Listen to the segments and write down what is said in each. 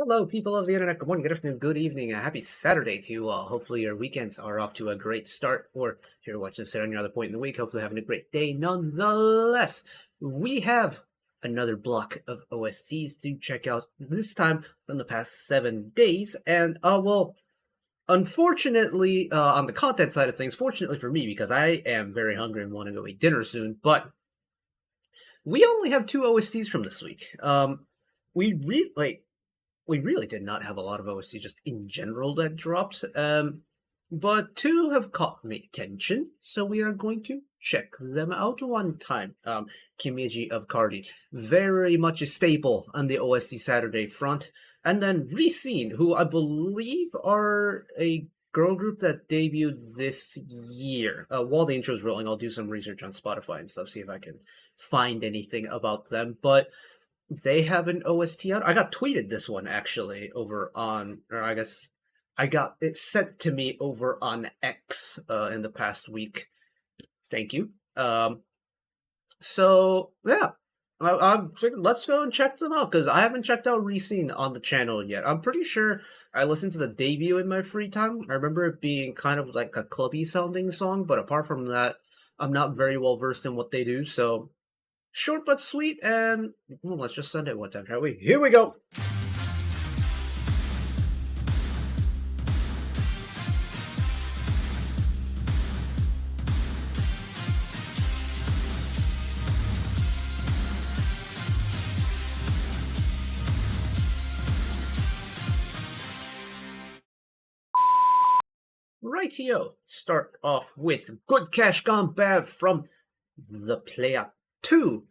Hello, people of the internet. Good morning, good afternoon, good evening, happy Saturday to you all. Hopefully, your weekends are off to a great start, or if you're watching this at any other point in the week, hopefully, having a great day nonetheless. We have another block of OSTs to check out, this time from the past 7 days. And, unfortunately, on the content side of things, fortunately for me, because I am very hungry and want to go eat dinner soon, but we only have two OSTs from this week. We really like we really did not have a lot of OST just in general that dropped, but two have caught my attention, so we are going to check them out one time. Yeji of KARDI, very much a staple on the OST Saturday front, and then RESCENE, who I believe are a girl group that debuted this year. While the intro's rolling, I'll do some research on Spotify and stuff, see if I can find anything about them, but they have an OST out. I got tweeted this one actually over on, or I guess I got it sent to me over on X in the past week. Thank you. So yeah, I'm thinking let's go and check them out because I haven't checked out RESCENE on the channel yet. I'm pretty sure I listened to the debut in my free time. I remember it being kind of like a clubby sounding song, but apart from that, I'm not very well versed in what they do. So short but sweet, and well, let's just send it one time, shall we? Here we go! Rightio, start off with Good Cash Gone Bad from the Playa 2.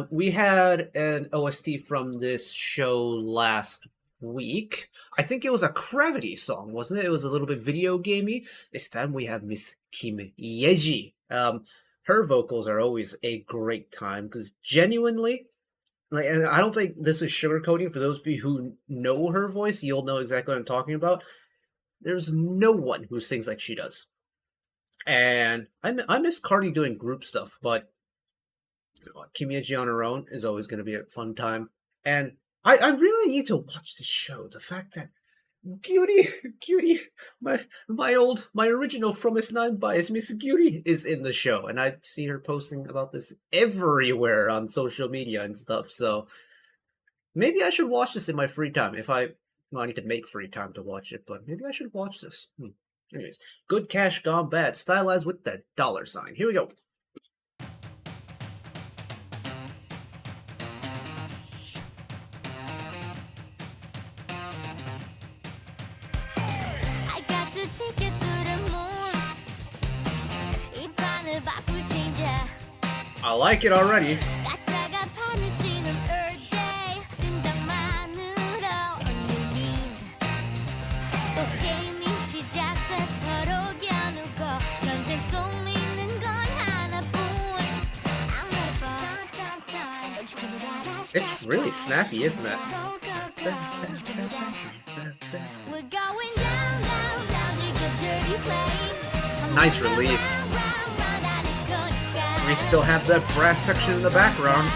We had an OST from this show last week. I think it was a Gravity song, wasn't it? It was a little bit video gamey. This time we have Miss Kim Yeji. Her vocals are always a great time because genuinely, like, and I don't think this is sugarcoating. For those of you who know her voice, you'll know exactly what I'm talking about. There's no one who sings like she does. And I miss KARDI doing group stuff, but Kim Yeji on her own is always going to be a fun time. And I really need to watch this show. The fact that Cutie, my original From S9 bias, Miss Cutie, is in the show. And I see her posting about this everywhere on social media and stuff. So maybe I should watch this in my free time. Well, I need to make free time to watch it, but maybe I should watch this. Anyways, Good Cash Gone Bad, stylized with the $sign. Here we go. I like it already. It's really snappy, isn't it? Nice release. We still have that brass section in the background.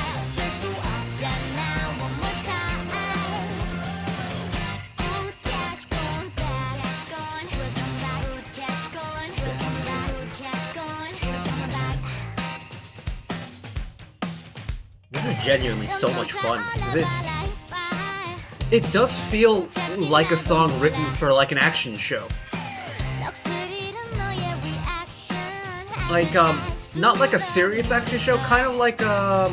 This is genuinely so much fun. It does feel like a song written for like an action show. Like not like a serious action show, kind of like a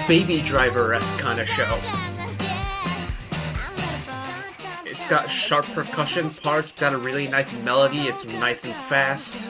Baby Driver-esque kind of show. It's got sharp percussion parts, it's got a really nice melody, it's nice and fast.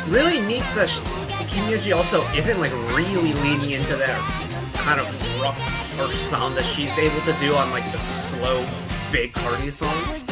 really neat that Kim Yeji also isn't like really leaning into that kind of rough harsh sound that she's able to do on like the slow, big KARDI songs.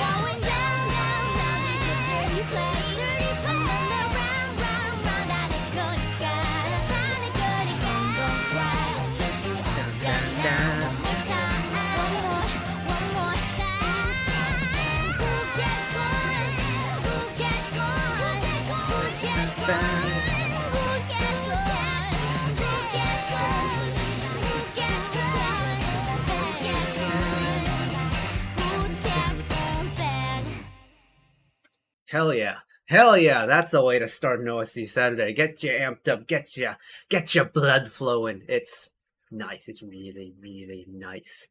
Hell yeah. Hell yeah, that's the way to start an OST Saturday. Get you amped up, get your blood flowing. It's nice. It's really, really nice.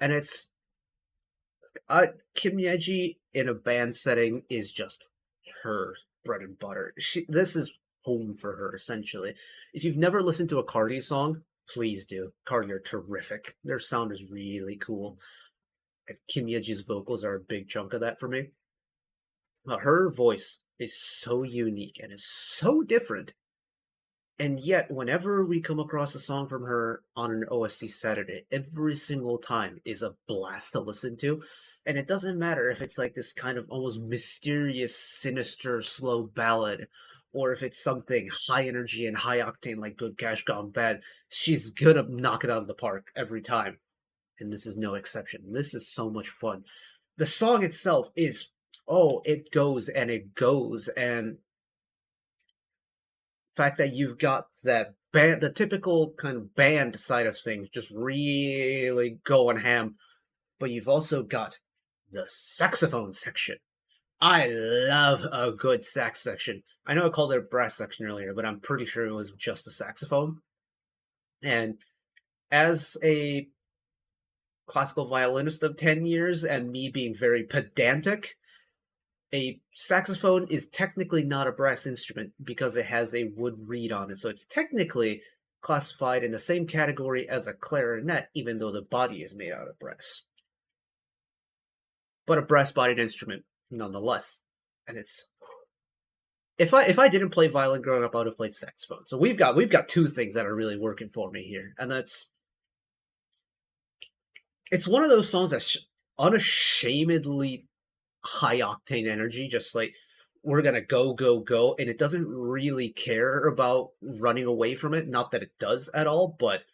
And it's Kim Yeji in a band setting is just her bread and butter. This is home for her, essentially. If you've never listened to a KARDI song, please do. KARDI are terrific. Their sound is really cool. And Kim Yeji's vocals are a big chunk of that for me. Her voice is so unique and is so different. And yet, whenever we come across a song from her on an OST Saturday, every single time is a blast to listen to. And it doesn't matter if it's like this kind of almost mysterious, sinister, slow ballad, or if it's something high energy and high octane like Good Cash Gone Bad. She's gonna knock it out of the park every time. And this is no exception. This is so much fun. The song itself is, oh, it goes and it goes. And the fact that you've got that band, the typical kind of band side of things, just really going ham. But you've also got the saxophone section. I love a good sax section. I know I called it a brass section earlier, but I'm pretty sure it was just a saxophone. And as a classical violinist of 10 years and me being very pedantic, a saxophone is technically not a brass instrument because it has a wood reed on it. So it's technically classified in the same category as a clarinet, even though the body is made out of brass. But a brass-bodied instrument, nonetheless. And it's... If I didn't play violin growing up, I would have played saxophone. So we've got two things that are really working for me here. And that's... It's one of those songs that's unashamedly high-octane energy, just like, we're gonna go, go, go, and it doesn't really care about running away from it. Not that it does at all, but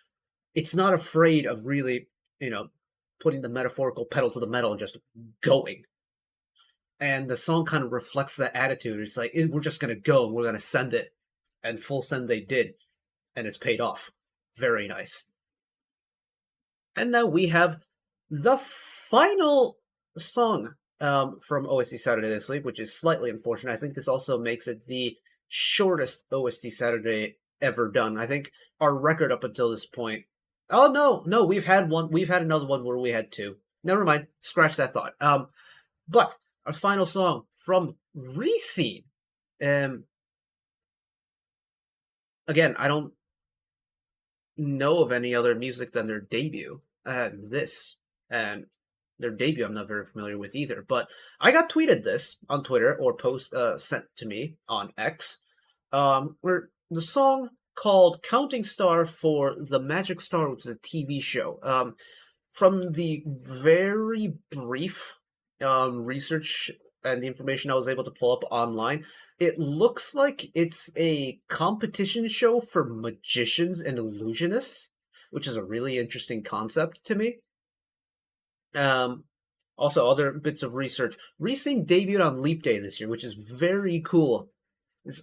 it's not afraid of really, putting the metaphorical pedal to the metal and just going. And the song kind of reflects that attitude. It's like, we're just gonna go, and we're gonna send it. And full send they did, and it's paid off. Very nice. And now we have the final song from OST Saturday this week, which is slightly unfortunate. I think this also makes it the shortest OST Saturday ever done. I think our record up until this point... Oh, no, we've had one. We've had another one where we had two. Never mind. Scratch that thought. But our final song from RESCENE. Again, I don't know of any other music than their debut. And their debut I'm not very familiar with either, but I got tweeted this on Twitter, or sent to me on X, where the song called Counting Star for the Magic Star, which is a TV show. From the very brief research and the information I was able to pull up online, it looks like it's a competition show for magicians and illusionists, which is a really interesting concept to me. Also, other bits of research. RESCENE debuted on Leap Day this year, which is very cool.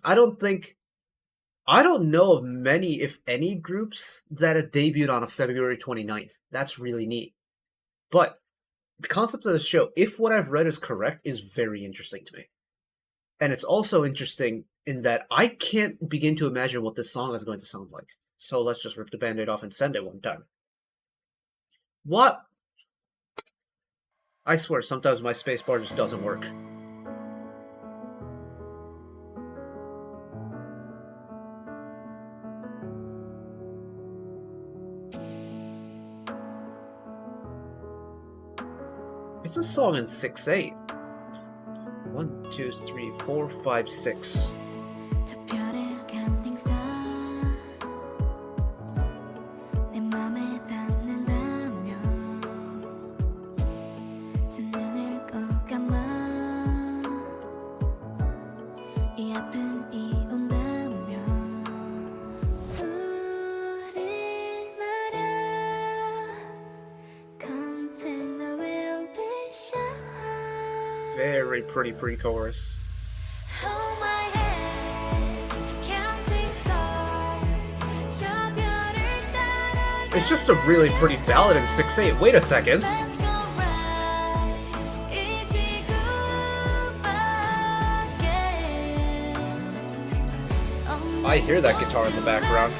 I don't know of many, if any, groups that have debuted on a February 29th. That's really neat. But the concept of the show, if what I've read is correct, is very interesting to me. And it's also interesting in that I can't begin to imagine what this song is going to sound like. So let's just rip the Band-Aid off and send it one time. What? I swear, sometimes my spacebar just doesn't work. It's a song in 6/8. 1, 2, 3, 4, 5, 6. Very pretty pre-chorus. It's just a really pretty ballad in 6/8. Wait a second. I hear that guitar in the background.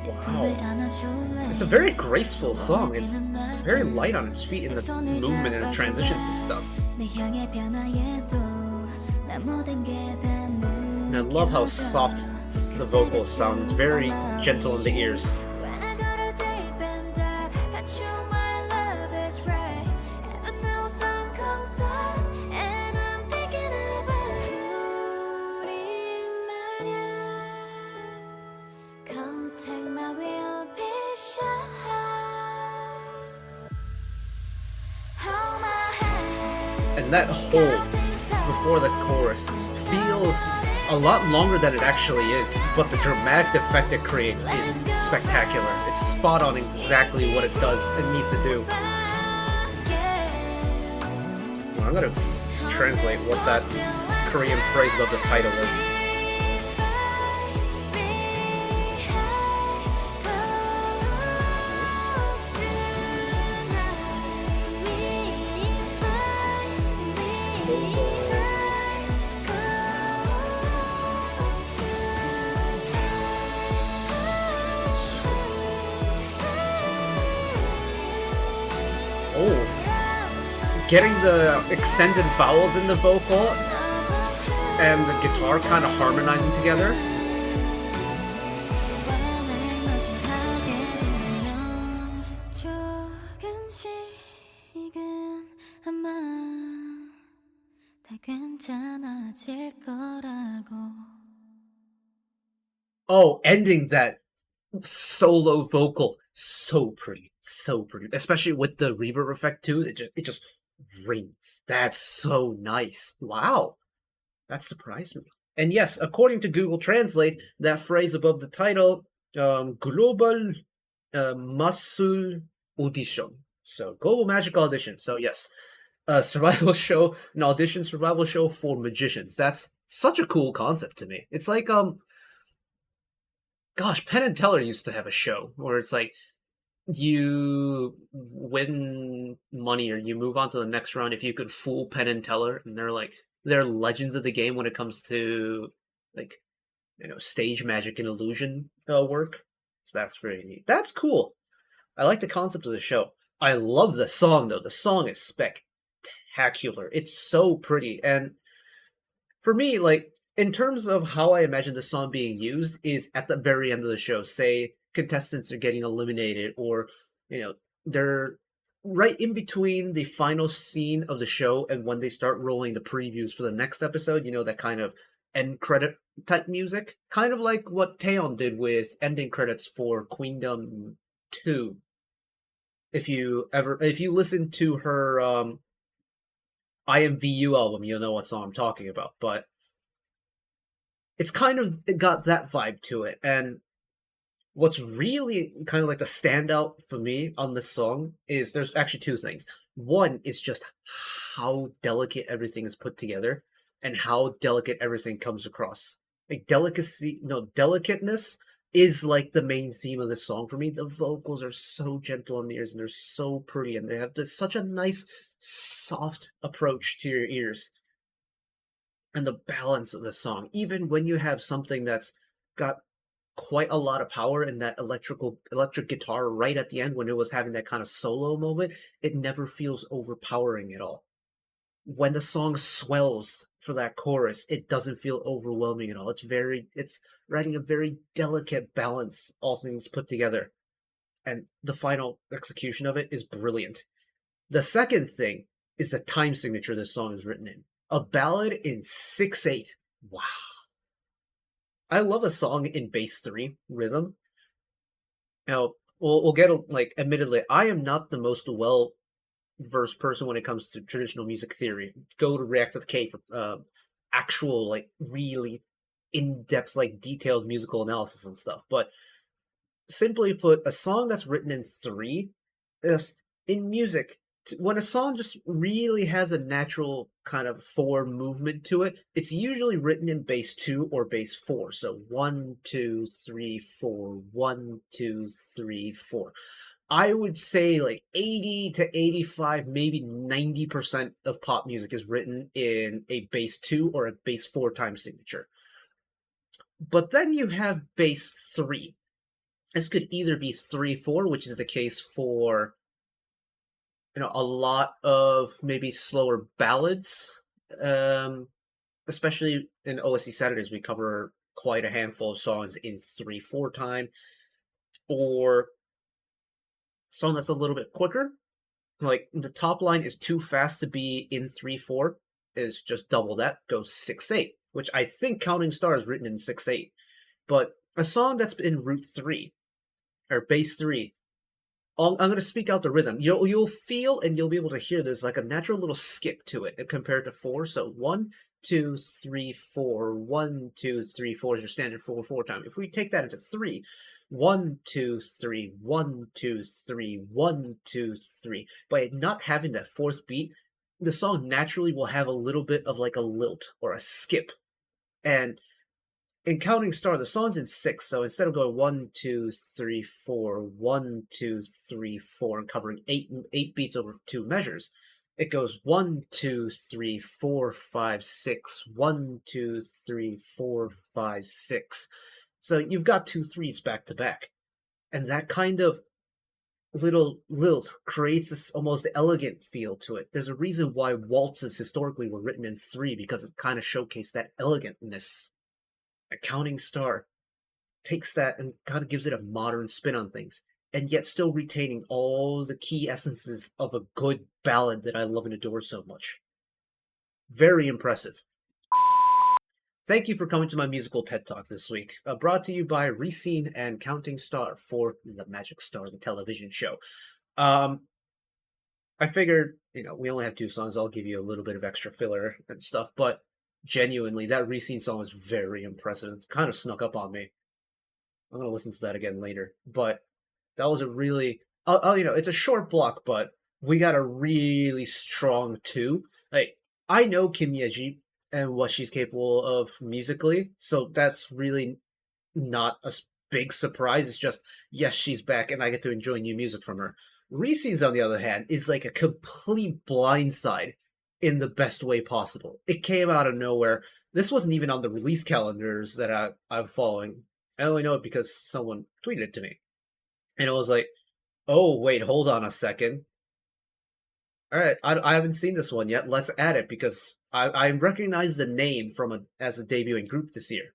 Wow. It's a very graceful song. It's very light on its feet in the movement and the transitions and stuff. And I love how soft the vocals sound. It's very gentle in the ears. And that hold before the chorus feels a lot longer than it actually is, but the dramatic effect it creates is spectacular. It's spot on exactly what it does and needs to do. Well, I'm gonna translate what that Korean phrase above the title is. Oh, getting the extended vowels in the vocal and the guitar kind of harmonizing together. Oh, ending that solo vocal, so pretty, especially with the reverb effect too. It just rings. That's so nice. Wow, that surprised me. And yes, according to Google Translate, that phrase above the title, global masul audition. So global magic audition. So yes, a survival show, an audition survival show for magicians. That's such a cool concept to me. It's like gosh, Penn and Teller used to have a show where it's like you win money or you move on to the next round if you could fool Penn and Teller, and they're legends of the game when it comes to like stage magic and illusion work. So that's very neat. That's cool. I like the concept of the show. I love the song though. The song is spectacular. It's so pretty, and for me, like in terms of how I imagine the song being used is at the very end of the show. Say contestants are getting eliminated, or they're right in between the final scene of the show and when they start rolling the previews for the next episode. That kind of end credit type music, kind of like what Taeyeon did with ending credits for Queendom 2. If you listen to her IMVU album, you'll know what song I'm talking about. But it's kind of got that vibe to it. And what's really kind of like the standout for me on this song is there's actually two things. One is just how delicate everything is put together and how delicate everything comes across. Like delicateness is like the main theme of this song for me. The vocals are so gentle in the ears and they're so pretty, and they have such a nice, soft approach to your ears. And the balance of the song, even when you have something that's got quite a lot of power in that electric guitar right at the end when it was having that kind of solo moment. It never feels overpowering at all. When the song swells for that chorus, it doesn't feel overwhelming at all. It's writing a very delicate balance, all things put together. And the final execution of it is brilliant. The second thing is the time signature this song is written in. A ballad in 6/8. Wow. I love a song in bass 3 rhythm. Now, we'll get, like, admittedly, I am not the most well versed person when it comes to traditional music theory. Go to React to the K for actual, like, really in-depth, like, detailed musical analysis and stuff. But simply put, a song that's written in 3 is in music. When a song just really has a natural kind of 4 movement to it, it's usually written in bass 2 or bass 4. So 1, 2, 3, 4, 1, 2, 3, 4. I would say like 80 to 85, maybe 90% of pop music is written in a bass 2 or a bass 4 time signature. But then you have bass 3. This could either be 3/4, which is the case for a lot of maybe slower ballads, especially in OST Saturdays. We cover quite a handful of songs in 3/4 time, or a song that's a little bit quicker. Like the top line is too fast to be in 3/4, is just double that, goes 6/8, which I think Counting Stars is written in 6/8. But a song that's in root 3 or bass 3, I'm going to speak out the rhythm. You'll feel and you'll be able to hear there's like a natural little skip to it compared to 4. So 1, 2, 3, 4, 1, 2, 3, 4 is your standard 4/4 time. If we take that into 3, 1, 2, 3, 1, 2, 3, 1, 2, 3. By not having that fourth beat, the song naturally will have a little bit of like a lilt or a skip. And in Counting Star, the song's in 6, so instead of going 1, 2, 3, 4, 1, 2, 3, 4, and covering eight beats over 2 measures, it goes 1, 2, 3, 4, 5, 6, 1, 2, 3, 4, 5, 6. So you've got 2 3s back to back. And that kind of little lilt creates this almost elegant feel to it. There's a reason why waltzes historically were written in 3, because it kind of showcased that elegantness. A Counting Star takes that and kind of gives it a modern spin on things, and yet still retaining all the key essences of a good ballad that I love and adore so much. Very impressive. Thank you for coming to my musical TED Talk this week, brought to you by RESCENE and Counting Star for the Magic Star, the television show. I figured, we only have 2 songs. I'll give you a little bit of extra filler and stuff, but genuinely, that RESCENE song is very impressive. It kind of snuck up on me. I'm going to listen to that again later. But that was a really... it's a short block, but we got a really strong 2. Like, I know Kim Yeji and what she's capable of musically, so that's really not a big surprise. It's just, yes, she's back, and I get to enjoy new music from her. RESCENE's, on the other hand, is like a complete blindside in the best way possible. It came out of nowhere. This wasn't even on the release calendars that I'm following. I only know it because someone tweeted it to me. And it was like, oh, wait, hold on a second. All right, I haven't seen this one yet. Let's add it, because I recognize the name as a debuting group this year.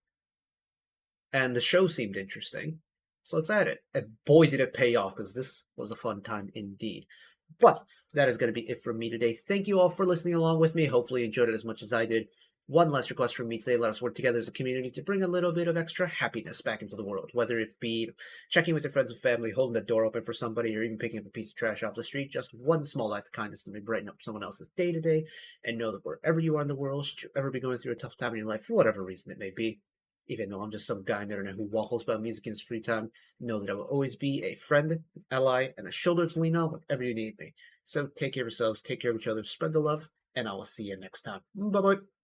And the show seemed interesting. So let's add it. And boy, did it pay off, because this was a fun time indeed. But that is going to be it from me today. Thank you all for listening along with me. Hopefully you enjoyed it as much as I did. One last request from me today: let us work together as a community to bring a little bit of extra happiness back into the world. Whether it be checking with your friends and family, holding the door open for somebody, or even picking up a piece of trash off the street. Just one small act of kindness to brighten up someone else's day to day. And know that wherever you are in the world, should you ever be going through a tough time in your life, for whatever reason it may be, even though I'm just some guy on the internet who waffles about music in his free time, know that I will always be a friend, an ally, and a shoulder to lean on whenever you need me. So take care of yourselves, take care of each other, spread the love, and I will see you next time. Bye-bye.